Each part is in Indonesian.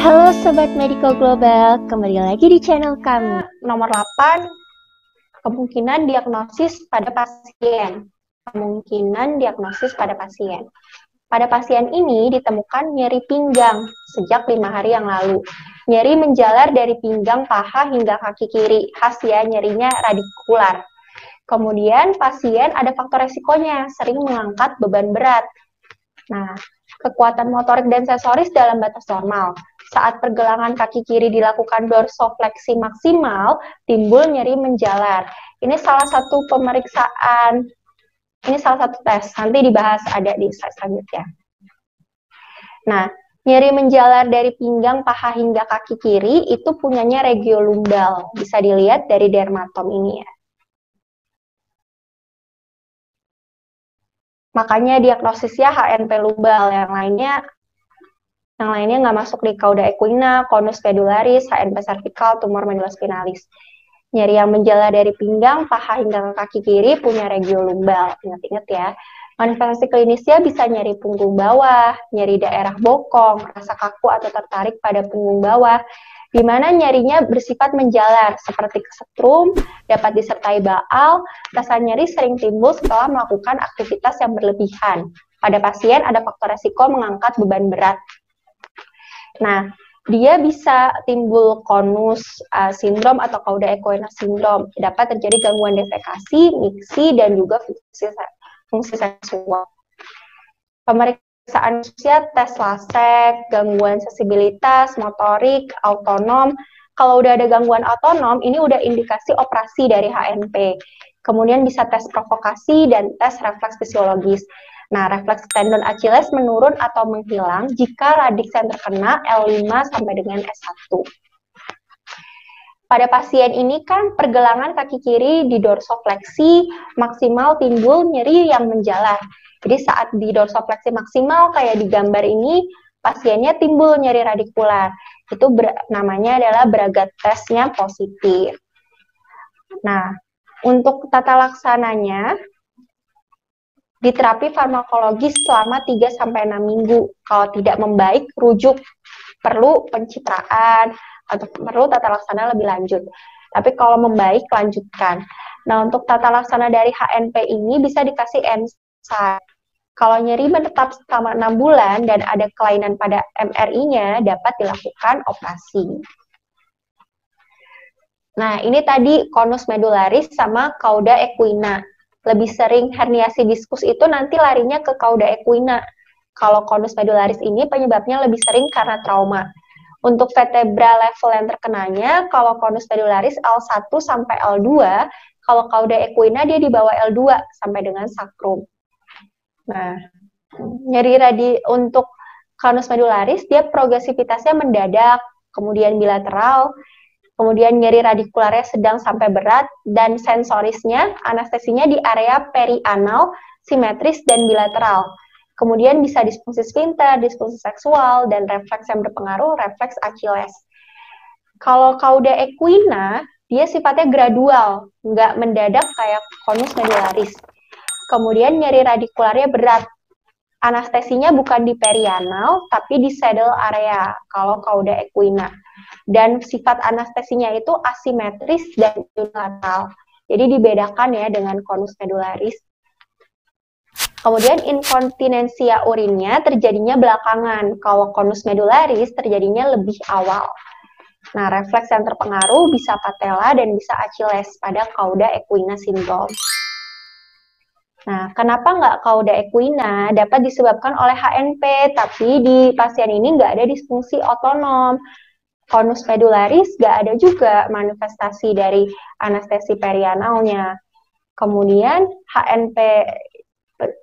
Halo Sobat Medico Global, kembali lagi di channel kami. Nomor 8, kemungkinan diagnosis pada pasien. Pada pasien ini ditemukan nyeri pinggang sejak 5 hari yang lalu. Nyeri menjalar dari pinggang paha hingga kaki kiri, khas ya, nyerinya radikular. Kemudian pasien ada faktor resikonya, sering mengangkat beban berat. Nah, kekuatan motorik dan sensoris dalam batas normal. Saat pergelangan kaki kiri dilakukan dorsofleksi maksimal, timbul nyeri menjalar. Ini salah satu pemeriksaan, ini salah satu tes, nanti dibahas ada di slide selanjutnya. Nah, nyeri menjalar dari pinggang, paha hingga kaki kiri itu punyanya regiolumbal. Bisa dilihat dari dermatom ini ya. Makanya diagnosisnya HNP lumbal, yang lainnya nggak masuk di cauda equina, conus pedularis, HNP cervical, tumor medullospinalis. Nyeri yang menjalar dari pinggang, paha hingga kaki kiri punya regiolumbal. Ingat-ingat ya. Manifestasi klinisnya bisa nyeri punggung bawah, nyeri daerah bokong, rasa kaku atau tertarik pada punggung bawah, di mana nyerinya bersifat menjalar, seperti kesetrum, dapat disertai baal. Rasa nyeri sering timbul setelah melakukan aktivitas yang berlebihan. Pada pasien ada faktor resiko mengangkat beban berat. Nah, dia bisa timbul konus sindrom atau cauda equina sindrom. Dapat terjadi gangguan defekasi, miksi, dan juga fungsi seksual. Pemeriksaan usia, tes lasek, gangguan sensibilitas, motorik, autonom. Kalau udah ada gangguan autonom, ini udah indikasi operasi dari HNP. Kemudian bisa tes provokasi dan tes refleks fisiologis. Nah, refleks tendon Achilles menurun atau menghilang jika radiks yang terkena L5 sampai dengan S1. Pada pasien ini kan pergelangan kaki kiri di dorsofleksi maksimal timbul nyeri yang menjalar. Jadi saat di dorsofleksi maksimal kayak di gambar ini, pasiennya timbul nyeri radikular. Itu namanya adalah Bragg testnya positif. Nah, untuk tata laksananya, di terapi farmakologis selama 3-6 minggu. Kalau tidak membaik, rujuk. Perlu pencitraan atau perlu tata laksana lebih lanjut. Tapi kalau membaik, lanjutkan. Nah, untuk tata laksana dari HNP ini bisa dikasih NSAID. Kalau nyeri menetap selama 6 bulan dan ada kelainan pada MRI-nya, dapat dilakukan operasi. Nah, ini tadi conus medularis sama cauda equina. Lebih sering herniasi diskus itu nanti larinya ke cauda equina. Kalau conus medularis ini penyebabnya lebih sering karena trauma. Untuk vertebra level yang terkenanya, kalau conus medularis L1 sampai L2, kalau cauda equina dia di bawah L2 sampai dengan sacrum. Nah, nyeri untuk conus medularis dia progresivitasnya mendadak, kemudian bilateral, kemudian nyeri radikularnya sedang sampai berat, dan sensorisnya, anestesinya di area perianal, simetris, dan bilateral. Kemudian bisa disfungsi sphincter, disfungsi seksual, dan refleks yang berpengaruh, refleks Achilles. Kalau cauda equina, dia sifatnya gradual, nggak mendadak kayak conus medularis. Kemudian nyeri radikularnya berat. Anestesinya bukan di perianal, tapi di saddle area, kalau cauda equina. Dan sifat anestesinya itu asimetris dan unilateral. Jadi dibedakan ya dengan conus medularis. Kemudian inkontinensia urinnya terjadinya belakangan. Kalau conus medularis terjadinya lebih awal. Nah, refleks yang terpengaruh bisa patella dan bisa Achilles pada cauda equina syndrome. Nah, kenapa nggak cauda equina? Dapat disebabkan oleh HNP, tapi di pasien ini nggak ada disfungsi otonom. Conus medularis nggak ada juga manifestasi dari anestesi perianalnya. Kemudian HNP,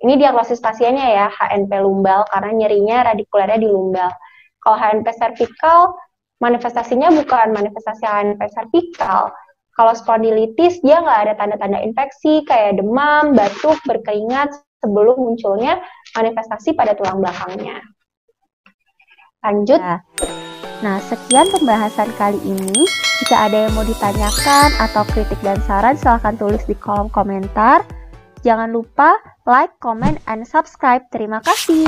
ini diagnosis pasiennya ya, HNP lumbal, karena nyerinya radikularnya di lumbal. Kalau HNP cervical, manifestasinya bukan manifestasi HNP cervical. Kalau spondilitis, dia nggak ada tanda-tanda infeksi, kayak demam, batuk, berkeringat, sebelum munculnya manifestasi pada tulang belakangnya. Lanjut. Nah, sekian pembahasan kali ini. Jika ada yang mau ditanyakan atau kritik dan saran, silahkan tulis di kolom komentar. Jangan lupa like, comment, and subscribe. Terima kasih.